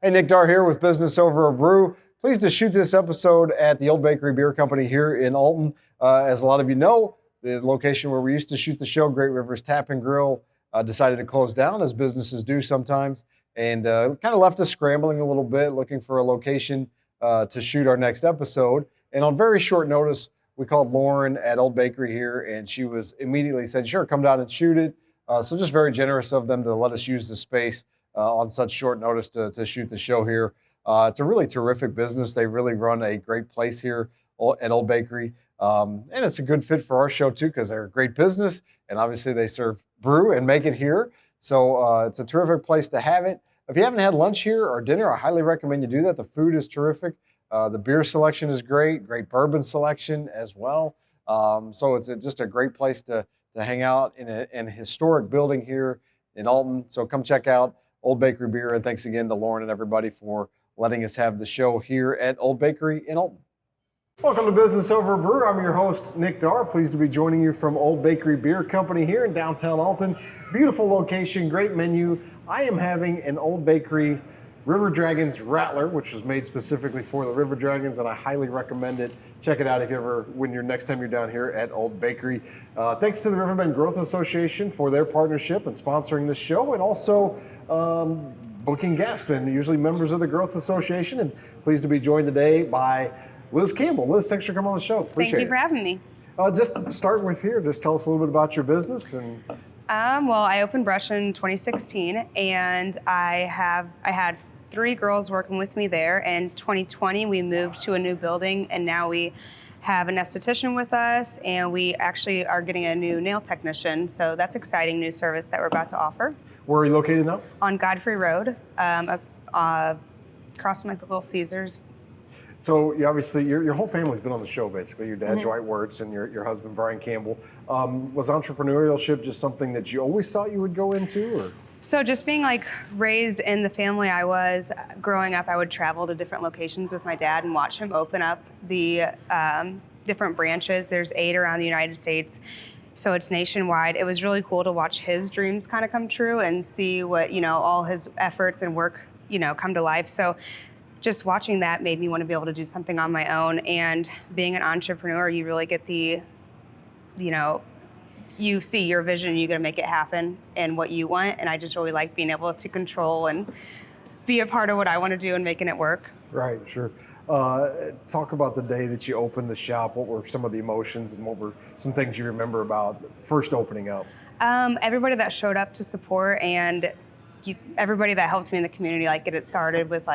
Hey, Nick Darr here with Business Over a Brew. Pleased to shoot this episode at the Old Bakery Beer Company here in Alton. As a lot of you know, the location where we used to shoot the show, Great Rivers Tap and Grill, decided to close down, as businesses do sometimes, and kind of left us scrambling a little bit, looking for a location to shoot our next episode. And on very short notice, we called Lauren at Old Bakery here, and she was immediately said, sure, come down and shoot it. So just very generous of them to let us use the space on such short notice to shoot the show here. It's a really terrific business. They really run a great place here at Old Bakery. And it's a good fit for our show too, because they're a great business, and obviously they serve brew and make it here. So it's a terrific place to have it. If you haven't had lunch here or dinner, I highly recommend you do that. The food is terrific. The beer selection is great bourbon selection as well. So it's just a great place to hang out in a historic building here in Alton. So come check out Old Bakery Beer, and thanks again to Lauren and everybody for letting us have the show here at Old Bakery in Alton. Welcome to Business Over Brew. I'm your host, Nick Darr. Pleased to be joining you from Old Bakery Beer Company here in downtown Alton. Beautiful location, great menu. I am having an Old Bakery River Dragons Rattler, which was made specifically for the River Dragons, and I highly recommend it. Check it out next time you're down here at Old Bakery. Thanks to the Riverbend Growth Association for their partnership and sponsoring this show, and also booking guests, and usually members of the Growth Association. And pleased to be joined today by Liz Campbell. Liz, thanks for coming on the show. Appreciate it. Thank you for having me. Just start with here. Just tell us a little bit about your business. And Well, I opened Brush in 2016, and I had 3 girls working with me there. In 2020, we moved to a new building, and now we have an esthetician with us, and we actually are getting a new nail technician. So that's exciting new service that we're about to offer. Where are you located now? On Godfrey Road, across from the Little Caesars. So you obviously, your whole family's been on the show, basically. Your dad, Dwight Wirtz, and your husband, Brian Campbell. Was entrepreneurship just something that you always thought you would go into? Or? So just being raised in the family I was, growing up, I would travel to different locations with my dad and watch him open up the different branches. There's 8 around the United States, so it's nationwide. It was really cool to watch his dreams kind of come true and see what, all his efforts and work, come to life. So just watching that made me want to be able to do something on my own. And being an entrepreneur, you really get you see your vision, you're going to make it happen and what you want. And I just really like being able to control and be a part of what I want to do and making it work. Right, sure. Talk about the day that you opened the shop. What were some of the emotions, and what were some things you remember about first opening up? Everybody that showed up to support, and everybody that helped me in the community, get it started with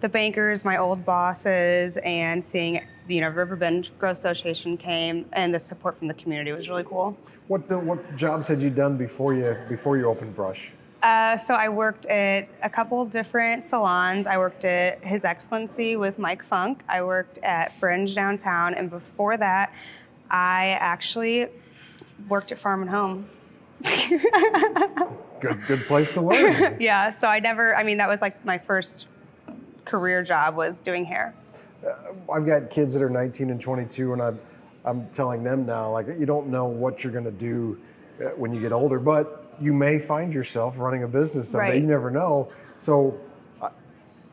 the bankers, my old bosses, and seeing Riverbend Growth Association came, and the support from the community was really cool. What jobs had you done before you opened Brush? So I worked at a couple different salons. I worked at His Excellency with Mike Funk. I worked at Fringe downtown, and before that, I actually worked at Farm and Home. Good place to learn. Yeah, so that was my first career job was doing hair. I've got kids that are 19 and 22, and I'm telling them now, you don't know what you're going to do when you get older, but you may find yourself running a business someday. Right. You never know. So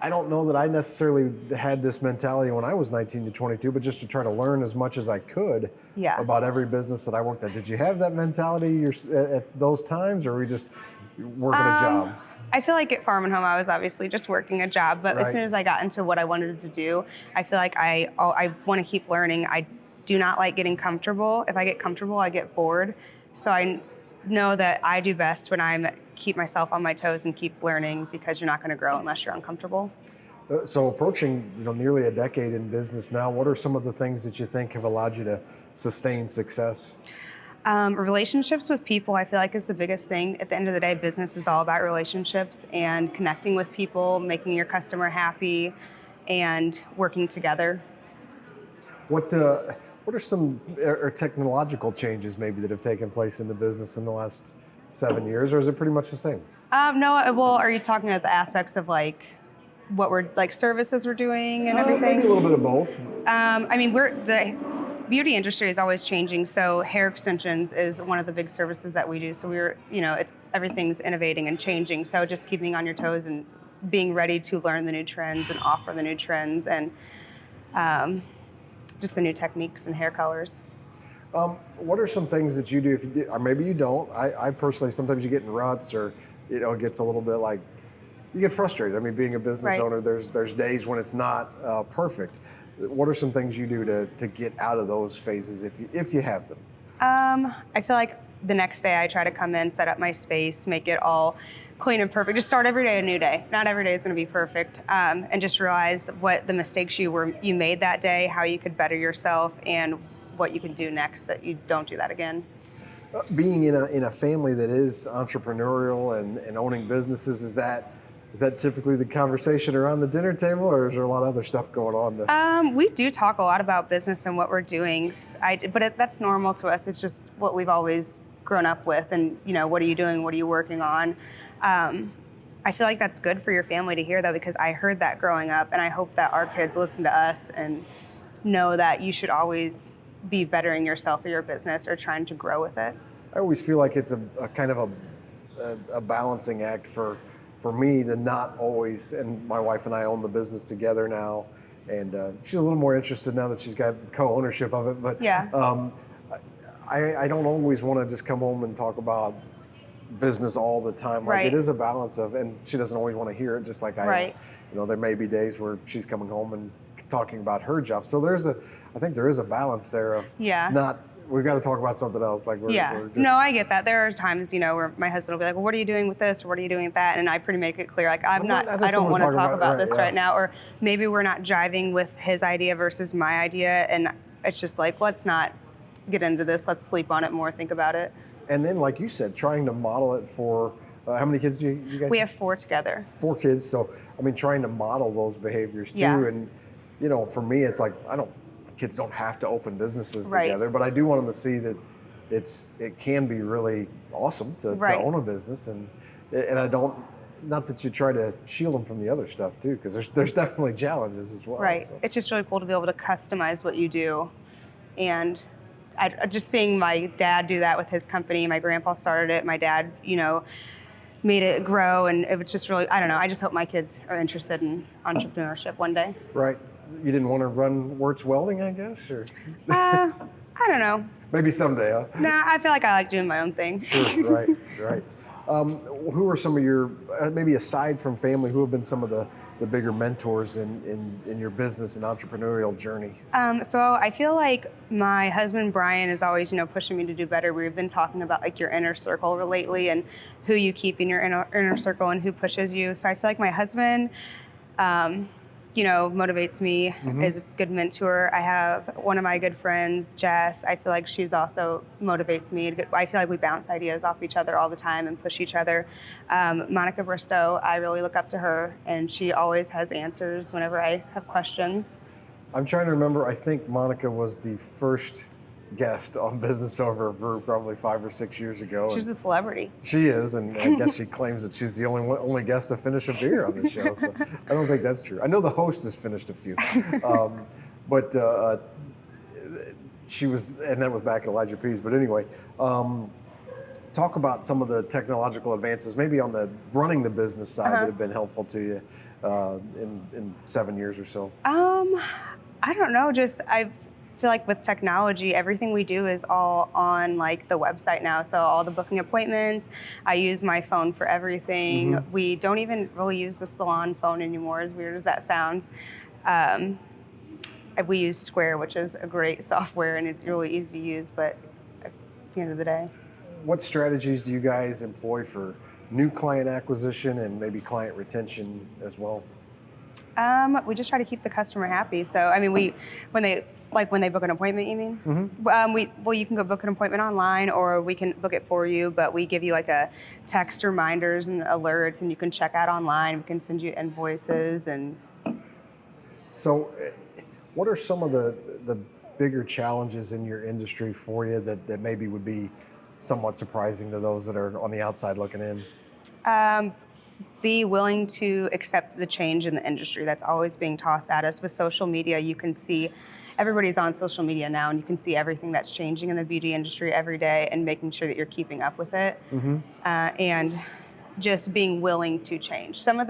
I don't know that I necessarily had this mentality when I was 19 to 22, but just to try to learn as much as I could about every business that I worked at. Did you have that mentality at those times, or were you just working a job? I feel like at Farm and Home, I was obviously just working a job, but as soon as I got into what I wanted to do, I feel like I want to keep learning. I do not like getting comfortable. If I get comfortable, I get bored. So I know that I do best when I keep myself on my toes and keep learning, because you're not going to grow unless you're uncomfortable. So approaching nearly a decade in business now, what are some of the things that you think have allowed you to sustain success? Relationships with people, I feel like, is the biggest thing. At the end of the day, business is all about relationships and connecting with people, making your customer happy, and working together. What are some technological changes maybe that have taken place in the business in the last 7 years, or is it pretty much the same? No, well, are you talking about the aspects of what we're services we're doing and everything? Maybe a little bit of both. The beauty industry is always changing, so hair extensions is one of the big services that we do. So everything's innovating and changing. So just keeping on your toes and being ready to learn the new trends and offer the new trends and just the new techniques and hair colors. What are some things that you do, if you do, or maybe you don't? I personally, sometimes you get in ruts, or it gets a little bit like you get frustrated. I mean, being a business owner, there's days when it's not perfect. What are some things you do to get out of those phases if you have them? I feel like the next day I try to come in, set up my space, make it all clean and perfect. Just start every day a new day. Not every day is going to be perfect, and just realize what the mistakes you made that day, how you could better yourself, and what you can do next so that you don't do that again. Being in a family that is entrepreneurial and owning businesses, is that typically the conversation around the dinner table, or is there a lot of other stuff going on? We do talk a lot about business and what we're doing, but that's normal to us. It's just what we've always grown up with, and what are you doing? What are you working on? I feel like that's good for your family to hear, though, because I heard that growing up, and I hope that our kids listen to us and know that you should always be bettering yourself or your business or trying to grow with it. I always feel like it's a kind of a balancing act for me to not always, and my wife and I own the business together now, and she's a little more interested now that she's got co-ownership of it, but yeah. I don't always want to just come home and talk about business all the time. Like it is a balance of, and she doesn't always want to hear it, just like I am. There may be days where she's coming home and talking about her job. So I think there is a balance there of not, we've got to talk about something else. Like we're just, no, I get that. There are times, where my husband will be like, well, what are you doing with this? Or what are you doing with that? And I pretty make it clear, like, I don't want to talk about this right now. Or maybe we're not jiving with his idea versus my idea. And it's just like, let's not get into this. Let's sleep on it more, think about it. And then, like you said, trying to model it for, how many kids do you guys? We have 4 together. 4 kids. So, I mean, trying to model those behaviors too. Yeah. And, for me, it's like, kids don't have to open businesses together, but I do want them to see that it can be really awesome to own a business. And I don't, not that you try to shield them from the other stuff too, because there's definitely challenges as well. Right. So. It's just really cool to be able to customize what you do. And just seeing my dad do that with his company. My grandpa started it. My dad, made it grow, and it was just really, I don't know. I just hope my kids are interested in entrepreneurship one day. Right. You didn't want to run Wirtz Welding, I guess, or? I don't know. Maybe someday, huh? Nah, I feel like I like doing my own thing. Sure. Right. Who are some of your, maybe aside from family, who have been some of the bigger mentors in your business and entrepreneurial journey? So I feel like my husband, Brian, is always, pushing me to do better. We've been talking about like your inner circle lately and who you keep in your inner circle and who pushes you. So I feel like my husband, motivates me, is a good mentor. I have one of my good friends, Jess. I feel like she's also motivates me. I feel like we bounce ideas off each other all the time and push each other. Monica Bristow, I really look up to her, and she always has answers whenever I have questions. I'm trying to remember, I think Monica was the first guest on Business Over Brew probably 5 or 6 years ago. She's a celebrity. She is, and I guess she claims that she's the only guest to finish a beer on the show. So I don't think that's true. I know the host has finished a few, but she was, and that was back at Elijah P's. But anyway, talk about some of the technological advances, maybe on the running the business side that have been helpful to you in 7 years or so. I don't know. I feel like with technology, everything we do is all on like the website now. So all the booking appointments, I use my phone for everything. We don't even really use the salon phone anymore, as weird as that sounds. We use Square, which is a great software, and it's really easy to use, but at the end of the day. What strategies do you guys employ for new client acquisition and maybe client retention as well? We just try to keep the customer happy. So, I mean, when they book an appointment, you mean? You can go book an appointment online, or we can book it for you, but we give you like a text reminders and alerts, and you can check out online. We can send you invoices. And so what are some of the bigger challenges in your industry for you that maybe would be somewhat surprising to those that are on the outside looking in? Be willing to accept the change in the industry that's always being tossed at us. With social media, you can see everybody's on social media now, and you can see everything that's changing in the beauty industry every day, and making sure that you're keeping up with it. And just being willing to change. Some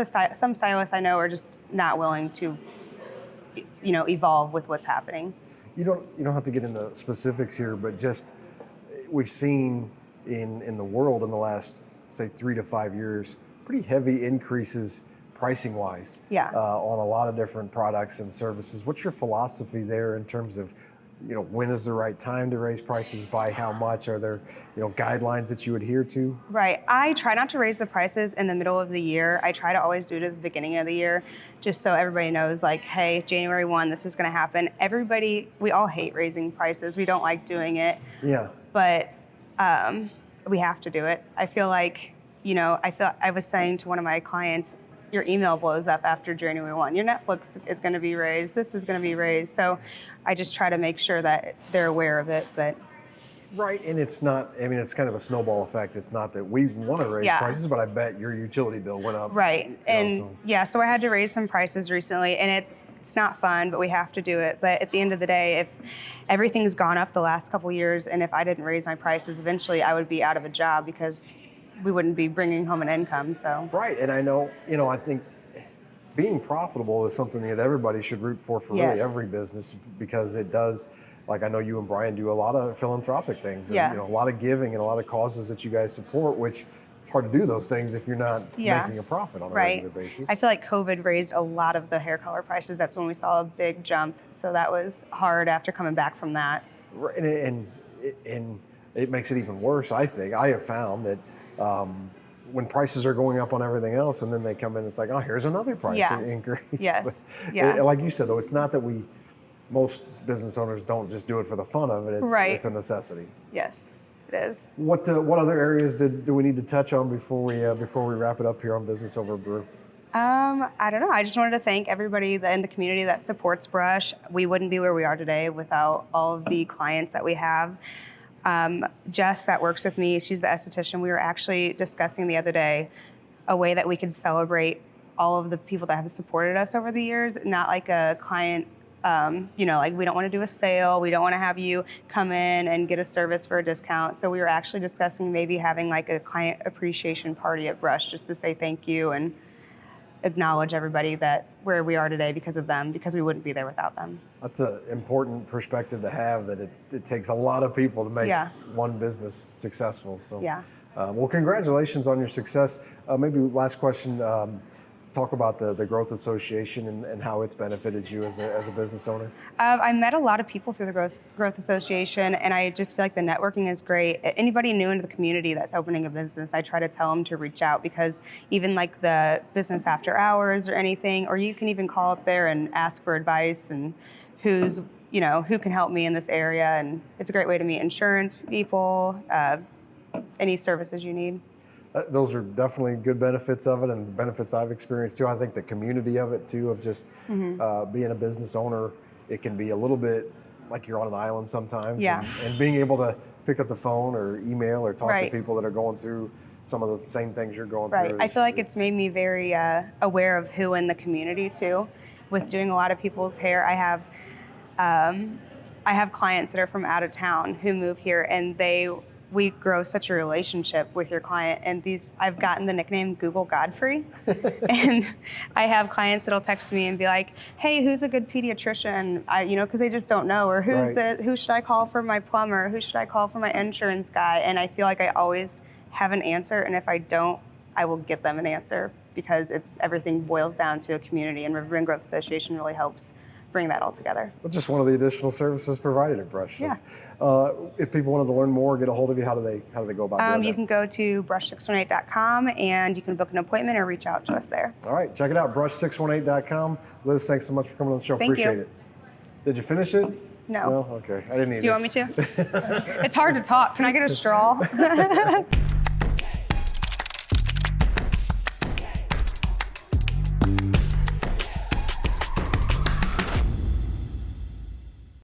stylists I know are just not willing to, evolve with what's happening. You don't have to get into specifics here, but just we've seen in the world in the last, say, 3 to 5 years, pretty heavy increases pricing wise on a lot of different products and services. What's your philosophy there in terms of, when is the right time to raise prices, by how much? Are there, guidelines that you adhere to? Right. I try not to raise the prices in the middle of the year. I try to always do it at the beginning of the year, just so everybody knows, like, hey, January 1, this is going to happen. We all hate raising prices. We don't like doing it. Yeah. But we have to do it. I feel like, I was saying to one of my clients, your email blows up after January 1. Your Netflix is going to be raised. This is going to be raised. So I just try to make sure that they're aware of it. But right, and it's not, it's kind of a snowball effect. It's not that we want to raise prices, but I bet your utility bill went up. Right, so I had to raise some prices recently, and it's not fun, but we have to do it. But at the end of the day, if everything's gone up the last couple years, and if I didn't raise my prices, eventually I would be out of a job because we wouldn't be bringing home an income. So right, and I know, I think being profitable is something that everybody should root for really every business, because it does, like, I know you and Brian do a lot of philanthropic things, and, a lot of giving and a lot of causes that you guys support, which it's hard to do those things if you're not making a profit on a regular basis. I feel like COVID raised a lot of the hair color prices. That's when we saw a big jump. So that was hard after coming back from that. Right, and it makes it even worse, I think. I have found that when prices are going up on everything else, and then they come in, it's like, oh, here's another price increase. Yes. Like you said, though, it's not that most business owners don't just do it for the fun of it. It's a necessity. Yes, it is. What other areas do we need to touch on before we wrap it up here on Business Over Brew? I don't know. I just wanted to thank everybody in the community that supports Brush. We wouldn't be where we are today without all of the clients that we have. Jess, that works with me, she's the esthetician. We were actually discussing the other day a way that we could celebrate all of the people that have supported us over the years, not like a client, like we don't want to do a sale. We don't want to have you come in and get a service for a discount. So we were actually discussing maybe having like a client appreciation party at Brush, just to say thank you and acknowledge everybody that where we are today because of them, because we wouldn't be there without them. That's an important perspective to have, that it takes a lot of people to make one business successful. So, well, congratulations on your success. Maybe last question, talk about the Growth Association and how it's benefited you as a business owner. I met a lot of people through the Growth Association, and I just feel like the networking is great. Anybody new into the community that's opening a business, I try to tell them to reach out, because even like the business after hours or anything, or you can even call up there and ask for advice and who can help me in this area. And it's a great way to meet insurance people, any services you need. Those are definitely good benefits of it, and benefits I've experienced too. I think the community of it too, of just being a business owner, it can be a little bit like you're on an island sometimes. And being able to pick up the phone or email or talk to people that are going through some of the same things you're going through. I feel like it's made me very aware of who in the community too. With doing a lot of people's hair, I have clients that are from out of town who move here, and we grow such a relationship with your client, and I've gotten the nickname Google Godfrey. And I have clients that'll text me and be like, hey, who's a good pediatrician? Because they just don't know, or who should I call for my plumber? Who should I call for my insurance guy? And I feel like I always have an answer, and if I don't, I will get them an answer, because everything boils down to a community, and Riverbend Growth Association really helps bring that all together. Well, just one of the additional services provided at Brush. Yeah. If people wanted to learn more, get a hold of you, how do they go about doing that? You can go to brush618.com, and you can book an appointment or reach out to us there. All right, check it out, brush618.com. Liz, thanks so much for coming on the show. Appreciate it. Did you finish it? No. No? Okay. I didn't either. Do you want me to? It's hard to talk. Can I get a straw?